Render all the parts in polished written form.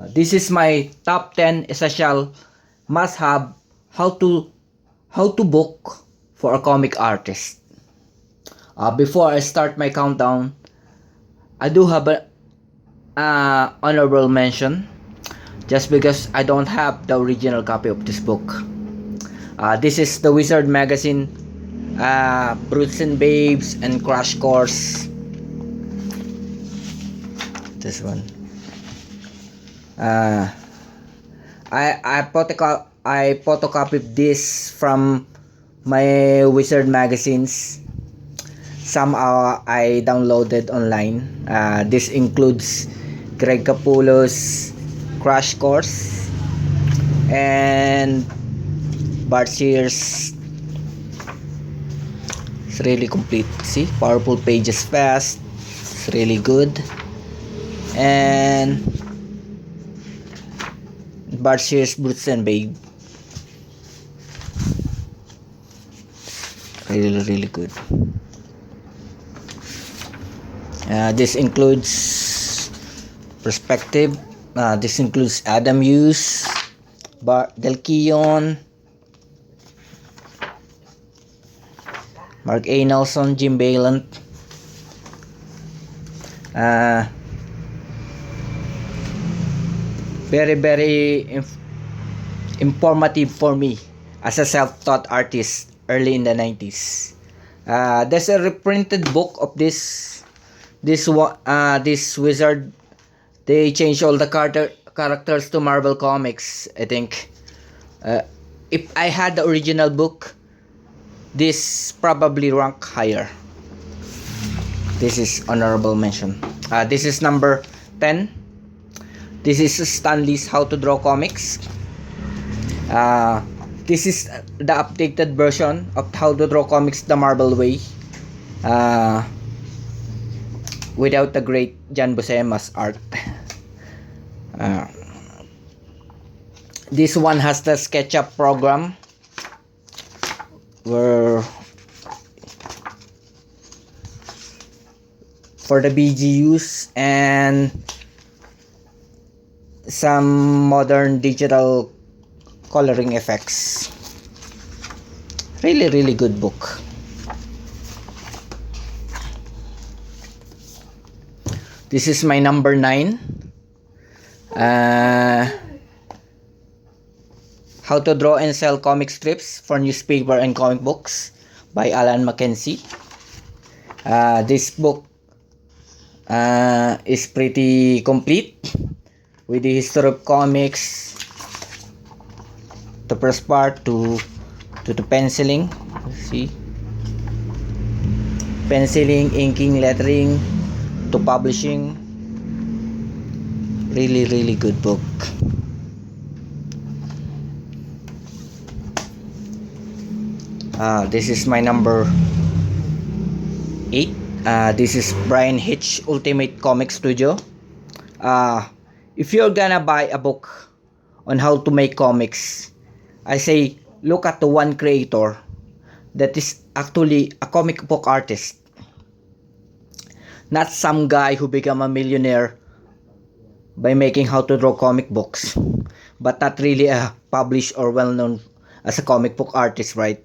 This is my top 10 essential must-have how to book for a comic artist. Before I start my countdown, I do have a honorable mention just because I don't have the original copy of this book. This is the Wizard magazine, Brutes and Babes and Crash Course. This one. I photocopied this from my Wizard magazines. Some I downloaded online. This includes Greg Capullo's Crash Course and Bart Sears. It's really complete. See, powerful pages, fast. It's really good. And Bart Sears, Brutes and Babe. Really good. This includes Perspective. This includes Adam Hughes, Bart Del Keon, Mark A. Nelson, Jim Ballant. Very informative for me as a self-taught artist early in the 90s. There's a reprinted book of this Wizard. They changed all the characters to Marvel Comics, I think. If I had the original book, this probably rank higher. This is honorable mention. This is number 10. This is Stan Lee's How to Draw Comics. This is the updated version of How to Draw Comics the Marvel way. Without the great John Buscema's art. This one has the SketchUp program where for the BGUs and some modern digital coloring effects. Really good book. This is my number 9. How to Draw and Sell Comic Strips for Newspaper and Comic Books by Alan Mackenzie. This book is pretty complete with the history of comics, the first part to the penciling. See, penciling, inking, lettering to publishing. Really good book. This is my number 8. This is Brian Hitch Ultimate Comic Studio. If you're gonna buy a book on how to make comics, I say look at the one creator that is actually a comic book artist, not some guy who became a millionaire by making how to draw comic books, but not really a published or well-known as a comic book artist, right?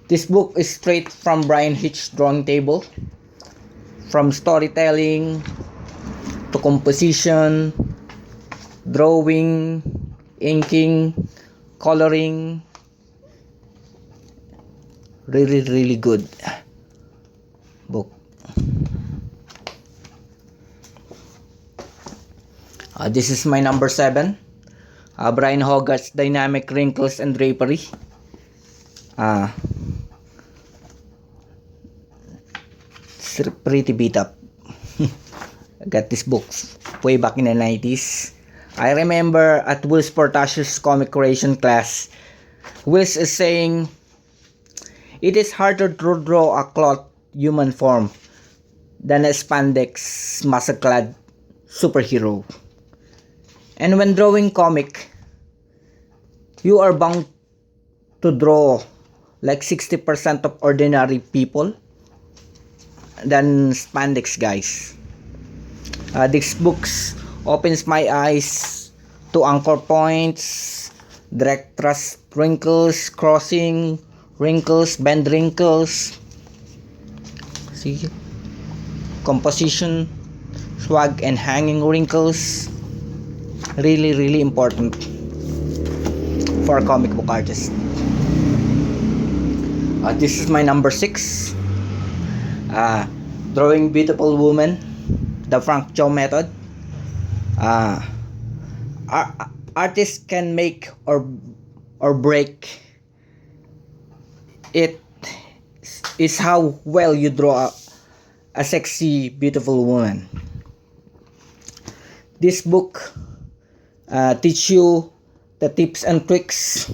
This book is straight from Brian Hitch drawing table, from storytelling to composition, drawing, inking, coloring. Really good book. This is my number 7. Brian Hogarth's Dynamic Wrinkles and Drapery. It's pretty beat up. I got this book way back in the 90s. I remember at Wills Portash's comic creation class, Wills is saying, it is harder to draw a cloth human form than a spandex muscle-clad superhero. And when drawing comic, you are bound to draw like 60% of ordinary people than spandex guys. This books opens my eyes to anchor points, direct thrust wrinkles, crossing wrinkles, bend wrinkles. See, composition, swag, and hanging wrinkles. Really important for a comic book artist. This is my number 6. Drawing Beautiful Woman, the Frank Cho method. Artists can make or break it is how well you draw a sexy, beautiful woman. This book teach you the tips and tricks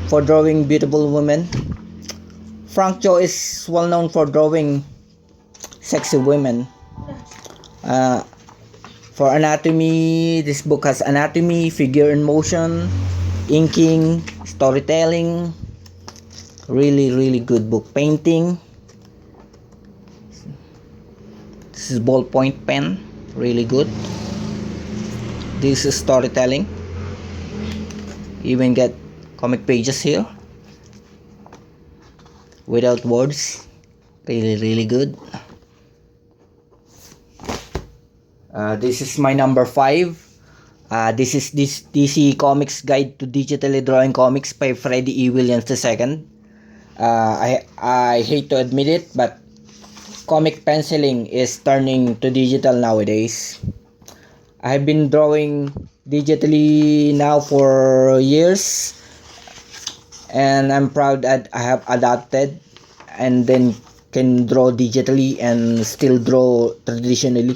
for drawing beautiful women. Frank Cho is well known for drawing sexy women. For anatomy, this book has anatomy, figure in motion, inking, storytelling. Really good book. Painting. This is ballpoint pen. Really good. This is storytelling. Even get comic pages here without words. Really good. This is my number 5. This is this DC Comics Guide to Digitally Drawing Comics by Freddie E. Williams II. I hate to admit it, but comic penciling is turning to digital nowadays. I have been drawing digitally now for years, and I'm proud that I have adapted and then can draw digitally and still draw traditional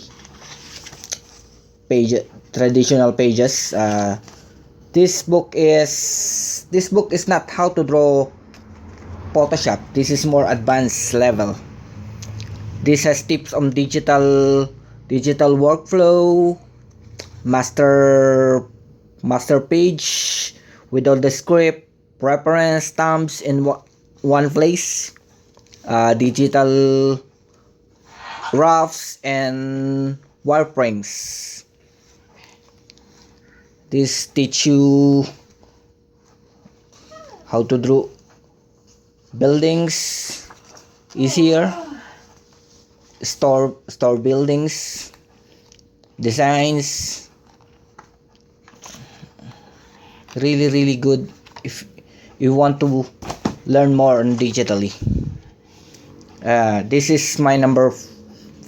pages. This book is not how to draw Photoshop. This is more advanced level. This has tips on digital workflow, master page with all the script, reference, thumbs in one place, digital roughs and wireframes. This teach you how to draw buildings easier, store buildings, designs. Really good if you want to learn more on digitally. This is my number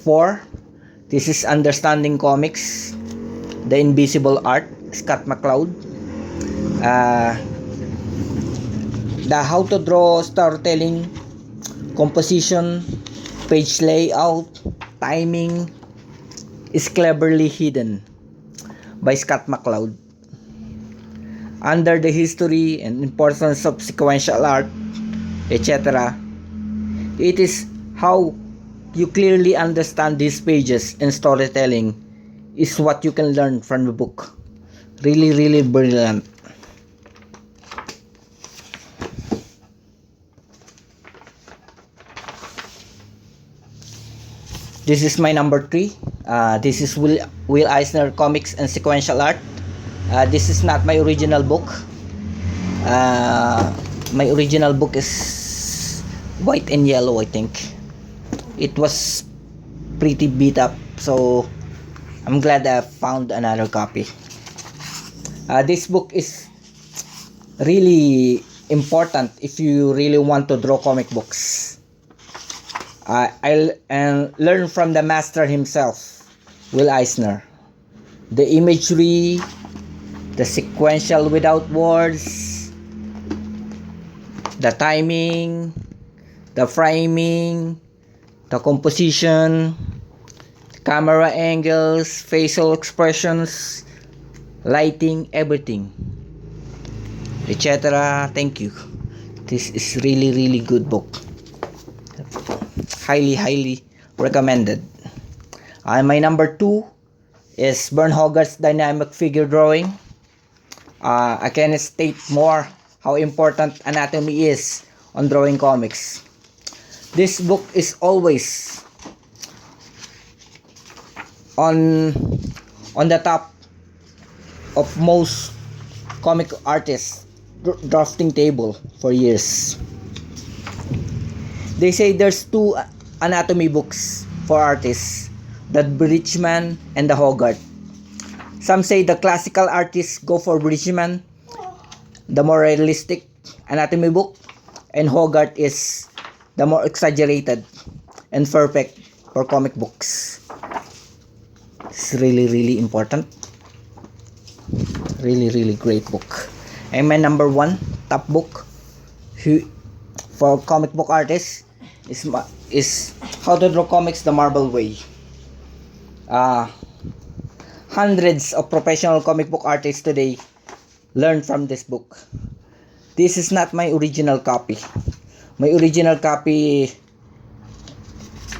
4. This is Understanding Comics, The Invisible Art, Scott McCloud. The how to draw, storytelling, composition, page layout, timing is cleverly hidden by Scott McCloud. Under the history and importance of sequential art, etc., it is how you clearly understand these pages and storytelling is what you can learn from the book. Really brilliant. This is my number 3. This is Will Eisner Comics and Sequential Art. This is not my original book. My original book is white and yellow, I think. It was pretty beat up, so I'm glad I found another copy. This book is really important if you really want to draw comic books. I'll learn from the master himself, Will Eisner. The imagery, the sequential without words, the timing, the framing, the composition, camera angles, facial expressions, lighting, everything, etc. Thank you. This is really good book. Highly recommended. My number 2 is Vern Hogarth's Dynamic Figure Drawing. I can state more how important anatomy is on drawing comics. This book is always on the top of most comic artists drafting table for years. They say there's two anatomy books for artists, the Bridgman and the Hogarth. Some say the classical artists go for Bridgman, the more realistic anatomy book, and Hogarth is the more exaggerated and perfect for comic books. It's really important. Really great book. And my number one top book for comic book artists is How to Draw Comics the Marvel Way. Hundreds of professional comic book artists today learn from this book. This is not my original copy. My original copy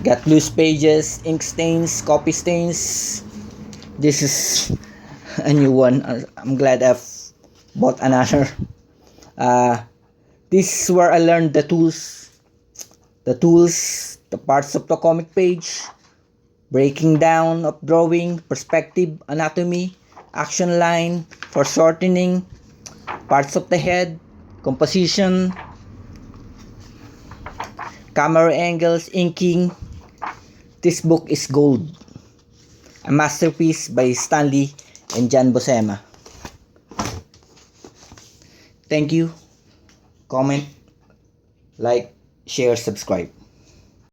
got loose pages, ink stains, copy stains. This is a new one. I'm glad I've bought another. This is where I learned the tools, the parts of the comic page, breaking down of drawing, perspective, anatomy, action line, foreshortening, parts of the head, composition, camera angles, inking. This book is gold. A masterpiece by Stan Lee and John Buscema. Thank you. Comment, like, share, subscribe.